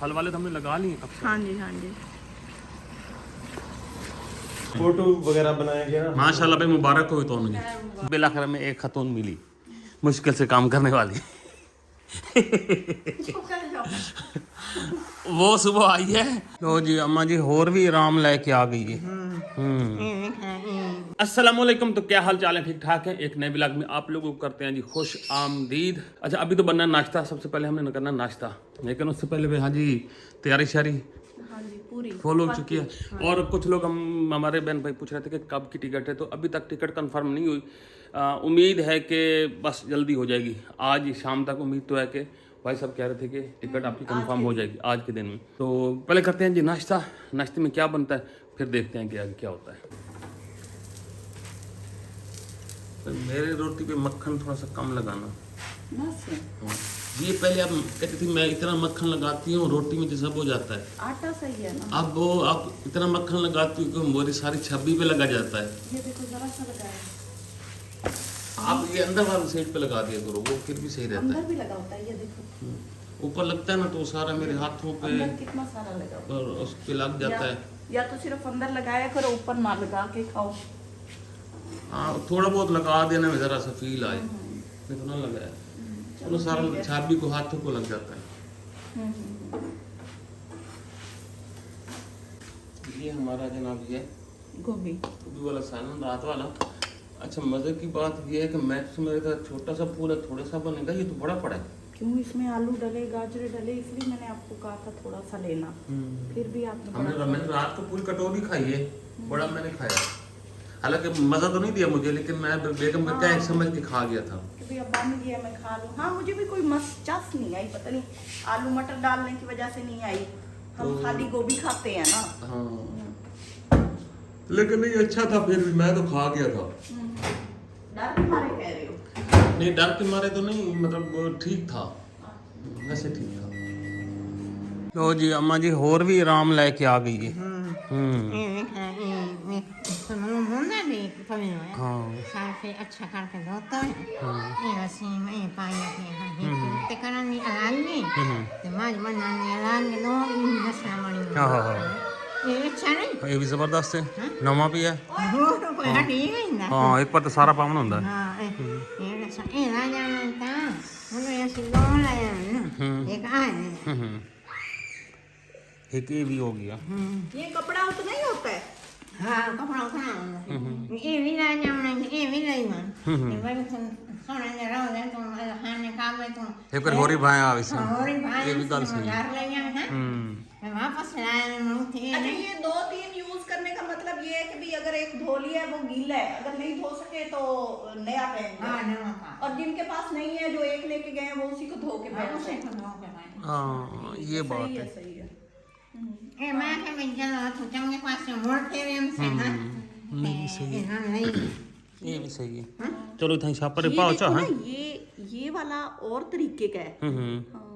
फल वाले तो हमने लगा लिए कब से। हाँ जी हाँ जी। फोटो वगैरह बनाया गया ना। माशाल्लाह भाई, मुबारक हो तो मुझे बिलाखिर में एक खतून मिली मुश्किल से काम करने वाली। वो सुबह आई है तो जी अम्मा जी और भी आराम लेके आ गई है। अस्सलामुअलैकुम। तो क्या हाल चाल है? ठीक ठाक है। एक नए ब्लॉग में आप लोगों को करते हैं जी खुश आमदीद। अच्छा, अभी तो बनना है नाश्ता। सबसे पहले हमने करना नाश्ता, लेकिन उससे पहले हाँ जी तैयारी शारी हाँ जी पूरी फुल हो चुकी है। और कुछ लोग हमारे बहन भाई पूछ रहे थे कि कब की टिकट है, तो अभी तक टिकट कंफर्म नहीं हुई। उम्मीद है कि बस जल्दी हो जाएगी। आज शाम तक उम्मीद तो है कि भाई सब कह रहे थे कि टिकट आपकी कंफर्म हो जाएगी आज के दिन में। तो पहले करते हैं जी नाश्ता। नाश्ते में क्या बनता है फिर देखते हैं कि आगे क्या होता है। तो मेरे रोटी पे मक्खन थोड़ा सा कम लगाना। ये पहले आप कहती थी मैं इतना मक्खन लगाती हूँ रोटी में जैसा हो जाता है। आटा सही है ना। अब वो आप इतना मक्खन लगाती हूँ कि मेरी सारी छब्बी पे लगा जाता है। ये देखो जरा सा लगाया। आप ये अंदर वाले साइड पे लगा दिया करो, वो फिर भी सही रहता अंदर है। भी लगा होता है, ये देखो ऊपर लगता है ना तो सारा मेरे हाथों पे अंदर कितना सारा लगा होता और उस पे लग जाता है। या तो सिर्फ अंदर लगाया करो, ऊपर ना लगा के खाओ। हाँ, थोड़ा बहुत लगा देने में जरा सा फील आए, इतना लगाया चलो सारा छाबी को हाथों को लग जाता है। ये हमारा जनाब ये गोभी गोभी वाला सालन रात वाला। अच्छा, मजे की बात ये है कि मैं तो मेरे का छोटा सा फूल है, थोड़ा सा बनेगा, ये तो बड़ा पड़ा है। क्यों? इसमें आलू डले, गाजर डले, इसलिए मैंने आपको कहा था थोड़ा सा लेना। फिर भी आपने मैंने रात को पूरी कटोरी खाई है, बड़ा मैंने खाया। हालांकि मजा तो नहीं दिया मुझे, लेकिन मैं बेगम का क्या समझ के खा गया था कि अब्बा ने दिया मैं खा लूं। हाँ, मुझे भी कोई मस्चास नहीं आई, पता नहीं आलू मटर डालने की वजह से नहीं आई। हम खाली गोभी खाते हैं ना। हाँ, लेकिन नहीं अच्छा था, फिर भी मैं तो खा गया था। डर के मारे कह रहे हो? नहीं, डर के मारे तो नहीं, मतलब ठीक था, वैसे ठीक था। तो जी अम्मा जी और भी आराम लेके आ गई है। अच्छा करके धोता है ये रसीम ये पाया के है ते करनी अलांगे ते माज बनाने अलांगे नो नसना मणी। हाँ, ये अच्छा नहीं, ये भी जबरदस्त है, नवा भी है। वो तो कोई हटी ही नहीं ना। हाँ, एक पर तो सारा पावन होता है। हां ये रसा ये राजा मनता मुझे ऐसे दो लाया ना एक आए एक ये भी हो गया। ये कपड़ा उतना ही होता है। हाँ कपड़ा उठा ये भी राजा मन ये भी नहीं मन ये बड़े सोना ने रहो दे तो खाने काम में तो ये फिर होरी भाई आ वैसे होरी भाई ये भी गल सही है। घर ले गया है मैं वापस लाया मुझे अच्छा, ये 2-3 यूज करने का मतलब ये है कि भी अगर एक धो लिया है वो गीला है, अगर नहीं धो सके तो नया पहन लो। हाँ नवा का और जिनके पास नहीं है, जो एक लेके गए हैं, वो उसी को धो के पहन उसे सकते को धो के भाई हाँ, ये बात हैं। है। सही है। ए मैं के मैं चला तो चंगे पास से मोड़ फेरे हम से ना नहीं सही है, हां नहीं ये भी सही है। चलो इतना छापर ये पाओ देखो चाह। ना, ये वाला और तरीके का है। हाँ।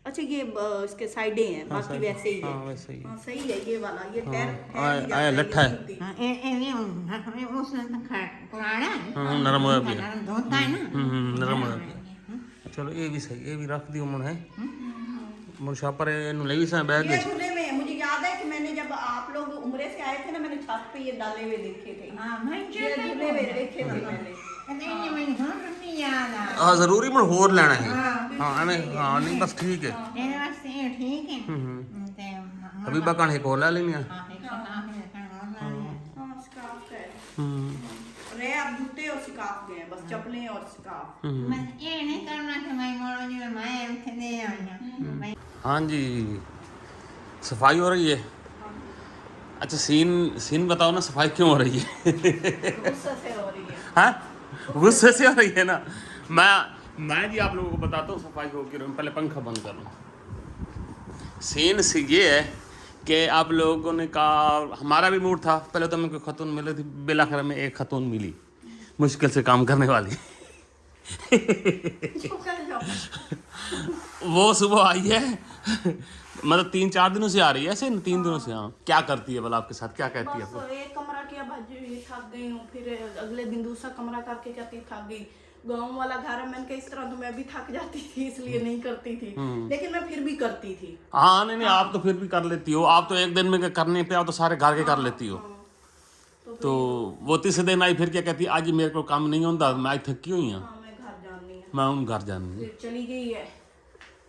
अच्छा, ये इसके साइडें हैं, बाकी वैसे ही है। हाँ, वैसे ही है। हाँ, सही है ये वाला। ये हाँ, ठहर नहीं आया जाता लट्ठा है। जल्दी। हां ए उसने तो खा पुराना हाँ, नरम होया भी है। नरम धोता है ना नरम होया। चलो ये भी सही, ये भी रख दियो मन है मुशापर ले भी सा बैग ये खुले में है। मुझे याद है कि मैंने जब आप लोग उम्रे से आए थे ना, मैंने छत पे ये डाले हुए देखे थे। हां मैं ये खुले हुए देखे थे मैंने। नहीं मैं नहीं याद आ हाँ जरूरी मन होर लेना है। हाँ हमें, हाँ नहीं बस ठीक है। मेरे वास्ते ये ठीक है ते अभी बकन एक और ले लेनी है। हां एक काम है करना हाँ, स्कार्फ है। रे आप जूते और स्कार्फ गए हैं, बस चप्पलें और स्कार्फ। मैं ये नहीं करना कि मैं मोड़ो जी मैं उठे दे आई हाँ जी, सफाई हो रही है। अच्छा, सीन बताओ ना, सफाई क्यों हो रही है? गुस्से से हो रही है। हाँ, गुस्से से हो रही है ना। मैं जी आप लोगों को बताता हूँ सफाई हो क्यों। पहले पंखा बंद कर लो। सीन से ये है कि आप लोगों ने कहा, हमारा भी मूड था। पहले तो मेरे को खतून मिली थी, बिलाखिर में एक खतून मिली मुश्किल से काम करने वाली। वो सुबह आई है, मतलब 3-4 दिनों से आ रही है, ऐसे 3 दिनों से। हाँ, क्या करती है भला आपके साथ, क्या कहती है आपको? बस एक कमरा किया भाजी, थक गई हूँ। फिर अगले दिन दूसरा कमरा करके कहती थक गई। गाँव वाला घर है, मैंने कहा इस तरह तो मैं भी थक जाती थी, इसलिए नहीं करती थी, लेकिन मैं फिर भी करती थी। हाँ नहीं आप तो फिर भी कर लेती हो, आप तो एक दिन में करने पे आओ तो सारे घर के कर लेती हो। तो वो तीसरे दिन आई फिर क्या कहती, आज मेरे को काम नहीं होता, मैं आज थकी हुई हूँ, हाँ, मैं घर जानी है। मैं उन घर जानी फिर चली गई है,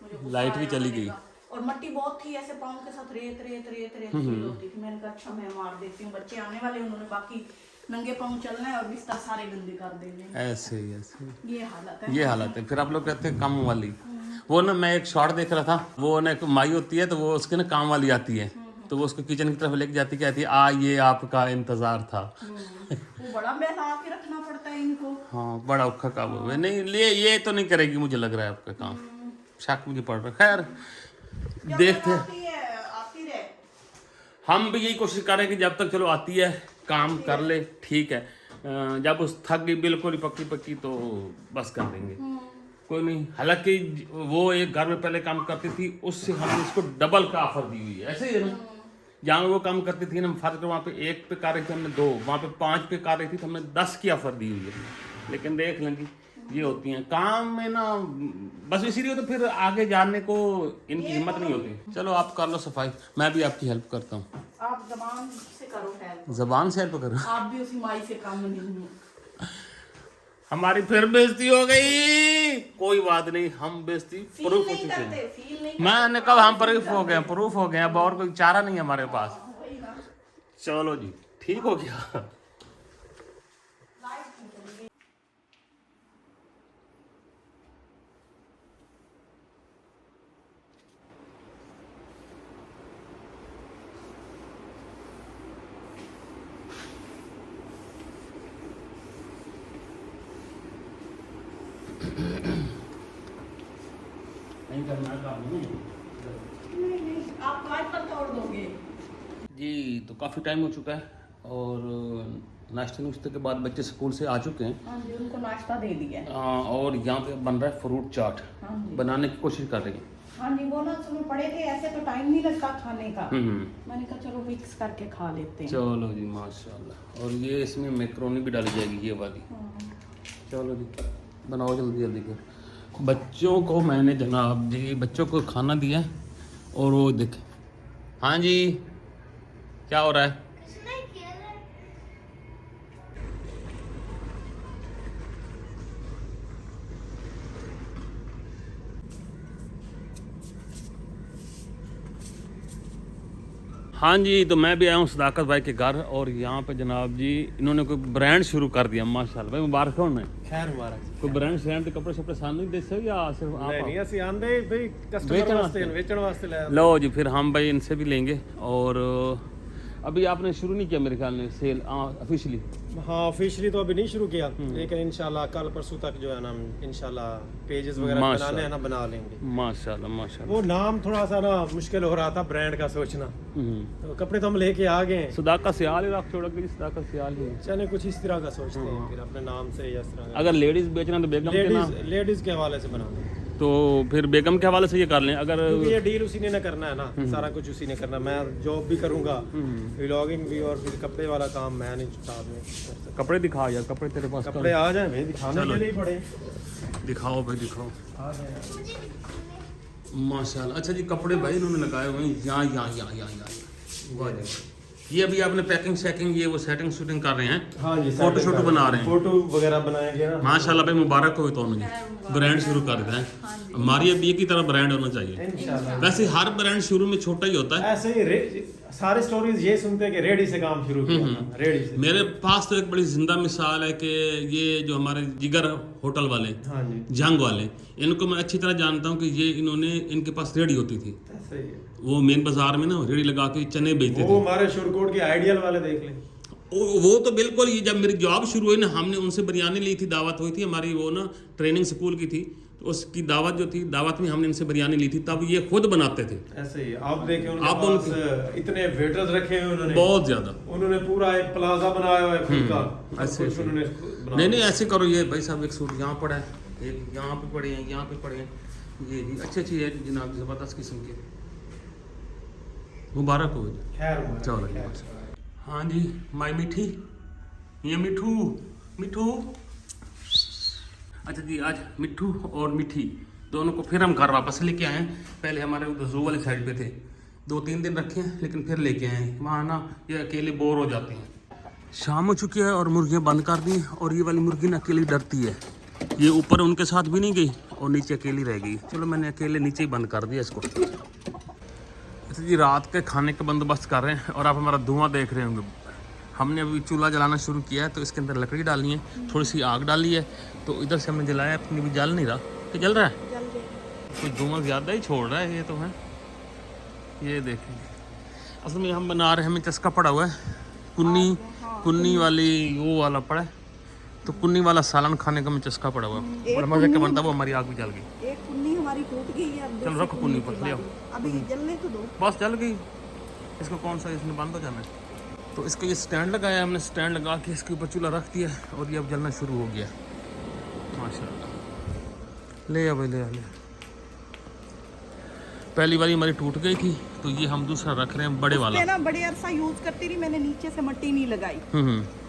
मुझे गुस्सा लाइट भी आया चली मैंने गई। कहा, और मट्टी बहुत थी, ऐसे पाँव के साथ रेत रेत रेत रेत फील होती थी। मैंने कहा अच्छा मैं मार देती हूँ, बच्चे आने वाले, उन्होंने बाकी नंगे पाँव चलना है और बिस्तर सारे गंदे कर देंगे। ऐसे ही ऐसे ही। ये हालत है। ये हालत है। फिर आप लोग कहते हैं काम वाली, वो ना मैं एक शॉर्ट देख रहा था, वो ना एक माई होती है तो वो उसके ना काम वाली आती है, तो वो उसको किचन की तरफ लेके जाती, कहती है ये आपका इंतजार था। वो बड़ा बहला के रखना पड़ता है इनको। हाँ बड़ा औखा काम है। नहीं ये तो नहीं करेगी, मुझे लग रहा है आपका काम, शक मुझे पड़ रहा है। खैर देखते हैं, आती रहे। हम भी यही कोशिश कर रहे हैं कि जब तक चलो आती है काम कर ले, ठीक है। जब उस थक गई बिल्कुल ही पक्की पक्की तो बस कर देंगे, कोई नहीं। हालांकि वो एक घर में पहले काम करती थी, उससे हमने इसको डबल का ऑफर दी हुई है, ऐसे ही है ना। जहाँ वो काम करती थी ना, फर्क वहाँ पे 1 पे कर रही थी हमने 2, वहाँ पे 5 पे कर रही थी तो हमने 10 की ऑफर दी हुई है। लेकिन देख लेंगे, ये होती हैं काम में ना, बस इसीलिए तो फिर आगे जाने को इनकी हिम्मत नहीं होती। चलो आप कर लो सफाई, मैं भी आपकी हेल्प करता हूँ। आप जबान से करो हेल्प, जबान से हेल्प करो। आप भी उसी माई से काम नहीं हो। हमारी फिर बेइज्जती हो गई, कोई बात नहीं, हम बेइज्जती प्रूफ हो चुके हैं। फील नहीं मैंने कहा हम प्रूफ हो गए, प्रूफ हो गए, अब और कोई चारा नहीं है हमारे पास। चलो जी ठीक हो गया। नहीं करना काम नहीं, आप काय पर तोड़ दोगे। जी। तो काफ़ी टाइम हो चुका है और नाश्ते नुश्ते के बाद बच्चे स्कूल से आ चुके हैं। हाँ जी, उनको नाश्ता दे दिया है। और यहाँ पे बन रहा है फ्रूट चाट, हाँ जी। बनाने की कोशिश कर रही है। हाँ जी, वो ना सुबह पड़े थे, ऐसे तो टाइम नहीं लगता खाने का, मैंने कहा चलो मिक्स करके खा लेते हैं। चलो जी माशाल्लाह। और ये इसमें मैक्रोनी भी डाली जाएगी, ये वाली। चलो जी बनाओ जल्दी जल्दी कर। बच्चों को मैंने जनाब जी बच्चों को खाना दिया और वो देखे। हाँ जी क्या हो रहा है? हाँ जी, तो मैं भी आया हूँ सदाकत भाई के घर और यहाँ पे जनाब जी इन्होंने कोई ब्रांड शुरू कर दिया माशाल्लाह। भाई मुबारक हो उन्हें। खैर मुबारक। कोई ब्रांड श्रांड के कपड़े शपड़े सानू ही देते हो या सिर्फ आप? नहीं ਅਸੀਂ ਆਂਦੇ ਭਈ ਕਸਟਮਰ ਵਾਸਤੇ ਵੇਚਣ ਵਾਸਤੇ ਲੈ लो जी फिर हम भाई इनसे भी लेंगे। और अभी आपने शुरू नहीं किया मेरे ख्याल में सेल ऑफिशियली? हाँ ऑफिशियली तो अभी नहीं शुरू किया, लेकिन इंशाल्लाह कल परसों तक जो है ना इंशाल्लाह पेजेस वगैरह बनाने हैं ना बना लेंगे। माशाल्लाह माशाल्लाह। वो नाम थोड़ा सा ना मुश्किल हो रहा था ब्रांड का सोचना, तो कपड़े तो हम लेके आ गए हैं। सदाकत सियाल ही रख छोड़ के सदाकत सियाल ही है। चले कुछ इस तरह का सोचते हैं फिर अपने नाम से या इस तरह का। अगर लेडीज बेचना तो बेगम के नाम, लेडीज के हवाले से बना दें तो फिर बेगम के हवाले से ये कर लें। अगर क्योंकि ये डील उसी ने ना करना है ना, सारा कुछ उसी ने करना। मैं जॉब भी करूंगा, व्लॉगिंग भी, और फिर कपड़े वाला काम मैं नहीं साथ में कर सकता। कपड़े दिखाओ यार, कपड़े तेरे पास कपड़े आ जाए भाई, दिखाने के लिए ही पड़े। दिखाओ भाई दिखाओ। आ जाए माशाल्लाह। अच्छा जी कपड़े भाई इन्होंने लगाए हुए हैं यहाँ। वाह जी। ये अभी आपने पैकिंग शैकिंग ये वो सेटिंग शूटिंग कर रहे हैं? हाँ जी, फोटो शूट बना रहे हैं, फोटो वगैरह बनाएंगे ना। माशाल्लाह भाई मुबारक हो तो उन्हें ब्रांड शुरू कर दिया है। हमारी अब ये की तरह ब्रांड होना चाहिए। इंशाल्लाह। वैसे हर ब्रांड शुरू में छोटा ही होता है। ऐसे ही सारे स्टोरीज ये सुनते हैं कि रेडी से काम शुरू किया था, रेडी से। मेरे पास तो एक बड़ी जिंदा मिसाल है कि ये जो हमारे जिगर होटल वाले, हाँ जी, जंग वाले, इनको मैं अच्छी तरह जानता हूँ कि ये इन्होंने इनके पास रेडी होती थी, ऐसे ही है। वो मेन बाजार में ना रेडी लगा के चने बेचते वो थे। हमारे शुरकोट के आइडियल वाले देख लें। वो तो बिल्कुल ही, जब मेरी जॉब शुरू हुई ना हमने उनसे बिरयानी ली थी, दावत हुई थी हमारी, वो ना ट्रेनिंग स्कूल की थी, तो उसकी दावत जो थी, दावत में हमने इनसे बिरयानी ली थी, तब ये खुद बनाते थे। ऐसे ही आप देखें उनके आप पास इतने वेटर्स रखे हुए उन्होंने, बहुत ज्यादा। उन्होंने पूरा एक प्लाजा बनाया हुआ है खुद का। ऐसे कुछ उन्होंने नहीं नहीं ऐसे करो। ये भाई साहब एक सूट यहाँ पड़ा है, एक यहाँ पे पड़े हैं, यहाँ पे पड़े हैं, ये जी अच्छी अच्छी है जनाब, जबरदस्त किस्म के। मुबारक हो जी। खैर चलो जी। हाँ जी माई मिठी, ये मिठू मिठू। अच्छा जी, आज मिट्ठू और मिठी दोनों को फिर हम घर वापस लेके आए हैं। पहले हमारे उधर जू वाली साइड पे थे, 2-3 दिन रखे हैं, लेकिन फिर लेके आए हैं। वहाँ ना ये अकेले बोर हो जाते हैं। शाम हो चुकी है और मुर्गियाँ बंद कर दी, और ये वाली मुर्गी ना अकेली डरती है। ये ऊपर उनके साथ भी नहीं गई और नीचे अकेली रह गई। चलो मैंने अकेले नीचे ही बंद कर दिया इसको। अच्छा जी, रात के खाने का बंदोबस्त कर रहे हैं, और आप हमारा धुआं देख रहे होंगे। हमने अभी चूल्हा जलाना शुरू किया है, तो इसके अंदर लकड़ी डालनी है, थोड़ी सी आग डाली है, तो इधर से हमने जलाया, अपनी भी जल नहीं रहा कि जल रहा है, कुछ धुआं ज़्यादा ही छोड़ रहा है ये तो है। ये देखें, असल में हम बना रहे हैं, हमें चस्का पड़ा हुआ है, कुन्नी वाली वो वाला पड़ा है, तो कुन्नी वाला सालन खाने का हमें चस्का पड़ा हुआ है, बड़ा मजे का बनता है वो। हमारी आग भी जल गई, एक कुन्नी हमारी टूट गई है। चलो रखो कुन्नी पर, ले आओ। अभी जलने तो दो। बस जल गई, इसको कौन सा इसमें बंद हो जाना है। तो इसका ये स्टैंड लगाया हमने, स्टैंड लगा के इसके ऊपर चूल्हा रख दिया, और ये अब जलना शुरू हो गया माशाल्लाह। ले आ भाई, ले आ, ले। पहली बारी हमारी टूट गई थी, तो ये हम दूसरा रख रहे हैं, बड़े वाला। ना बड़े अरसा यूज करती रही, मैंने नीचे से मट्टी नहीं लगाई।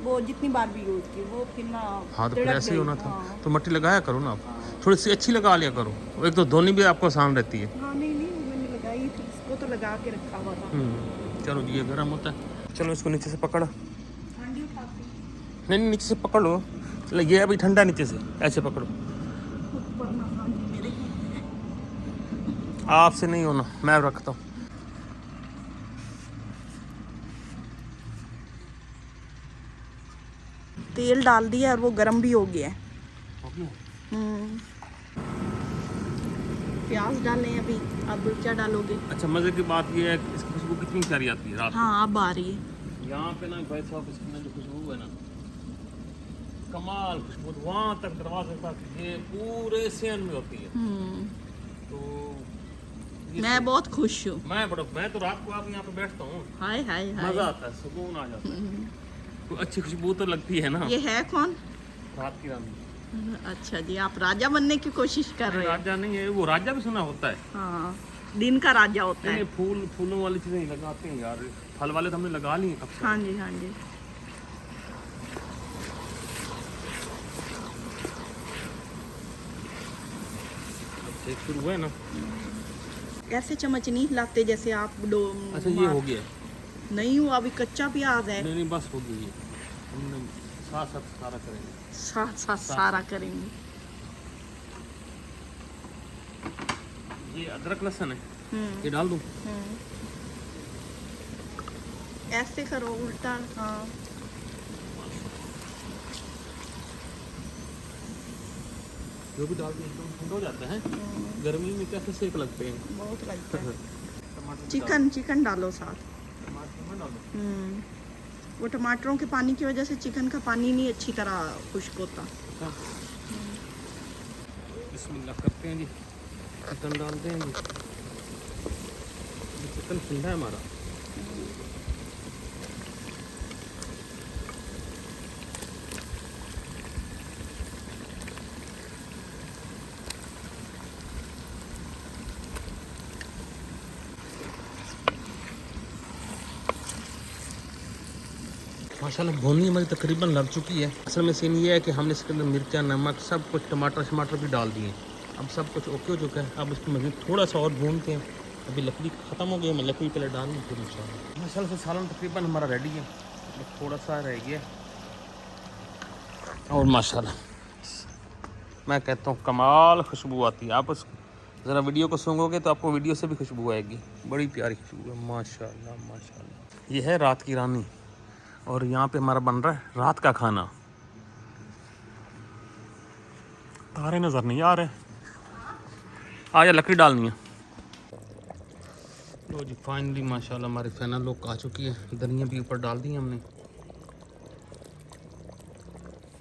वो जितनी बार भी यूज की वो फिर ना। हाँ, तो फिर ऐसे ही होना था। तो मट्टी लगाया करो ना आप, थोड़ी सी अच्छी लगा लिया करो, एक तो धोनी भी आपको आसान रहती है। हाँ, नहीं मैंने लगाई थी, इसको तो लगा के रखा हुआ था। चलो ये गर्म होता है, चलो इसको नीचे से पकड़ो। ठंडी उठाती नहीं, नीचे से पकड़ लो, ये अभी ठंडा, नीचे से ऐसे पकड़ो। ऊपर ना, हाँ जी, मेरे आपसे नहीं होना, मैं रखता हूँ। तेल डाल दिया और वो गर्म भी हो गया है। प्याज डालें अभी, अब क्या डालोगे? अच्छा, मजे की बात ये है कि इसकी खुशबू कितनी प्यारी आती है रात हाँ, अब आ रही है। यहाँ पे ना भाई साहब, इसकी ना जो खुशबू है ना, कमाल खुशबू, वहाँ तक दरवाजे तक ये पूरे सेन में होती है। तो मैं बहुत खुश हूँ। मैं तो रात को आप यहाँ पे बैठता हूँ, हाय हाय हाय, मजा आता है, सुकून आ जाता है। तो अच्छी खुशबू तो लगती है ना। ये है कौन? रात की रानी। अच्छा जी, आप राजा बनने की कोशिश कर रहे हैं? राजा नहीं है वो, राजा भी सुना होता है। हाँ, दिन का राजा होता है। फूलों वाली चीजें लगाते हैं यार, फल वाले तो हमने लगा लिए कब से। हाँ जी, हाँ जी। एक शुरू हुआ है ना। ऐसे चम्मच नहीं हिलाते जैसे आप अच्छा, ये हो गया? नहीं हुआ, अभी कच्चा प्याज है। नहीं, बस हो गई है, हमने साथ साथ सारा करेंगे, साथ साथ सारा करेंगे। ये अदरक लहसुन है, ये डाल दूं? ऐसे करो, उल्टा। हाँ, जो भी डाल दूं एकदम ठंडा हो जाता है। गर्मी में कैसे सेक लगते हैं। बहुत लगता है। टमाटर चिकन डालो साथ। टमाटर डाल दो। वो टमाटरों के पानी की वजह से चिकन का पानी नहीं अच्छी तरह खुश्क होता। बिस्मिल्लाह करते हैं जी, चिकन डालते हैं जी। चिकन ठंडा है हमारा। माशाल्लाह भुनी हमारी तकरीबन लग चुकी है। असल में सीन ये है कि हमने इसके अंदर मिर्चा, नमक, सब कुछ, टमाटर भी डाल दिए। अब सब कुछ ओके हो चुका है। अब इसको मज़ीद थोड़ा सा और भूनते हैं। अभी लकड़ी ख़त्म हो गई, मैं लकड़ी पहले डाल दूँ फिर इंशाल्लाह। माशाल्लाह से सालन तकरीबन हमारा रेडी है, थोड़ा सा रह गया। और माशाल्लाह मैं कहता हूँ कमाल खुशबू आती है। आप ज़रा वीडियो को सूंघोगे तो आपको वीडियो से भी खुशबू आएगी, बड़ी प्यारी खुशबू है माशाल्लाह माशाल्लाह। ये है रात की रानी, और यहाँ पे हमारा बन रहा है रात का खाना। तारे नज़र नहीं आ रहे, आया लकड़ी डालनी है। लो जी, फाइनली माशाल्लाह हमारी फाइनल लुक आ चुकी है। धनिया भी ऊपर डाल दी हमने,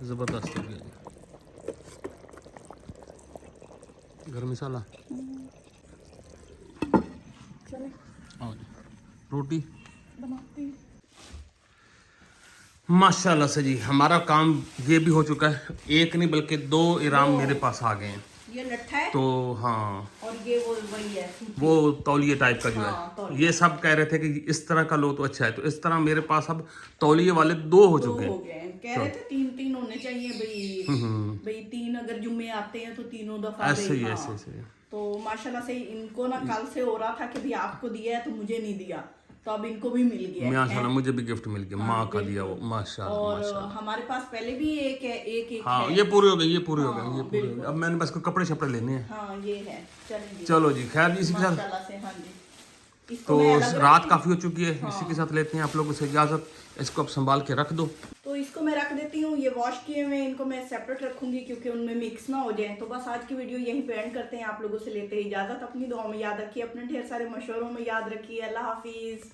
ज़बरदस्त हो गया। गरम मसाला, और रोटी बनाती हूँ। माशाल्लाह से जी हमारा काम ये भी हो चुका है। एक नहीं बल्कि 2 इराम मेरे पास आ गए हैं। ये लट्ठा है, तो हाँ, और ये वो वही है, वो तौलिए टाइप का जो हाँ, है। तौलिया। ये सब कह रहे थे कि इस तरह का लो तो अच्छा है, तो इस तरह मेरे पास अब तौलिए वाले 2 हो चुके हो हैं। गए हैं। कह रहे थे 3 होने चाहिए भाई 3 अगर जुम्मे आते हैं तो तीनों दफा ऐसे ही हाँ। ऐसे ऐसे तो माशाल्लाह से इनको ना कल से हो रहा था कि भाई आपको दिया है तो मुझे नहीं दिया, तो अब इनको भी मिल गया है। माशाल्लाह मुझे भी गिफ्ट मिल गया माँ का दिया वो माशाल्लाह और माशाल्लाह। हमारे पास पहले भी एक है, एक हाँ है। ये पूरे हो गए ये पूरे हो गए ये पूरे हो गए। अब मैंने बस को कपड़े शपड़े लेने हैं। हाँ ये है, चलिए चलो जी खैर जी इसी के साथ माशाल्लाह से। हाँ जी, इसको तो मैं अलग रात रखती काफ़ी हो चुकी है इसी के साथ लेते हैं आप लोगों से इजाज़त। इसको अब संभाल के रख दो। तो इसको मैं रख देती हूँ, ये वॉश किए हुए इनको मैं सेपरेट रखूंगी क्योंकि उनमें मिक्स ना हो जाए। तो बस आज की वीडियो यहीं पे एंड करते हैं, आप लोगों से लेते हैं इजाज़त। अपनी दुआ में याद रखिए, अपने ढेर सारे मशवरों में याद रखिए। अल्लाह हाफिज़।